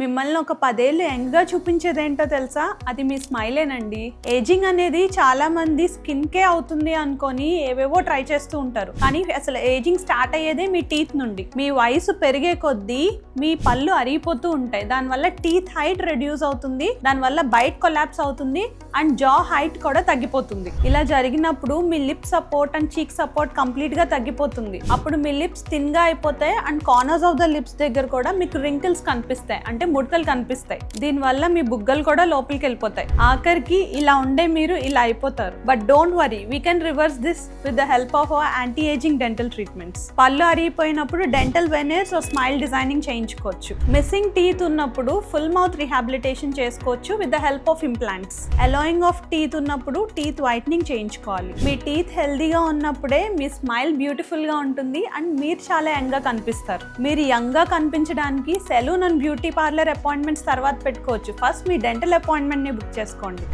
మిమ్మల్ని ఒక 10 ఏళ్ళు యంగ్గా చూపించేదేంటో తెలుసా? అది మీ స్మైలేనండి. ఏజింగ్ అనేది చాలా మంది స్కిన్ కే అవుతుంది అనుకొని ఏవేవో ట్రై చేస్తూ ఉంటారు. కానీ అసలు ఏజింగ్ స్టార్ట్ అయ్యేదే మీ టీత్ నుండి. మీ వయసు పెరిగే కొద్దీ మీ పళ్ళు అరిగిపోతూ ఉంటాయి. దానివల్ల టీత్ హైట్ రెడ్యూస్ అవుతుంది, దానివల్ల బైట్ కొలాప్స్ అవుతుంది అండ్ జా హైట్ కూడా తగ్గిపోతుంది. ఇలా జరిగినప్పుడు మీ lip support and cheek support complete గా తగ్గిపోతుంది. అప్పుడు మీ లిప్స్ థిన్ గా అయిపోతాయి and corners of the lips దగ్గర కూడా మీకు రింకిల్స్ కనిపిస్తాయి, అంటే ముడతలు కనిపిస్తాయి. దీనివల్ల మీ బుగ్గలు కూడా లోపలికి వెళ్ళిపోతాయి. ఆఖరికి ఇలా ఉండే మీరు ఇలా అయిపోతారు. But don't worry, we can reverse this with the help of our anti ageing dental treatments. పళ్ళు అరిగిపోయినప్పుడు డెంటల్ వెనీర్స్ స్మైల్ డిజైనింగ్ చేయించుకోవచ్చు. మిస్సింగ్ టీత్ ఉన్నప్పుడు ఫుల్ మౌత్ రిహాబిలిటేషన్ చేసుకోవచ్చు with the help of implants. Allowing of teeth ఉన్నప్పుడు teeth whitening చేయించుకోవాలి. మీ teeth హెల్దీగా ఉన్నప్పుడే మీ smile beautiful గా ఉంటుంది అండ్ మీరు చాలా యంగ్ గా కనిపిస్తారు. మీరు యంగ్ గా కనిపించడానికి salon and beauty parlour appointments తర్వాత పెట్టుకోవచ్చు. ఫస్ట్ మీ డెంటల్ అపాయింట్మెంట్ ని బుక్ చేసుకోండి.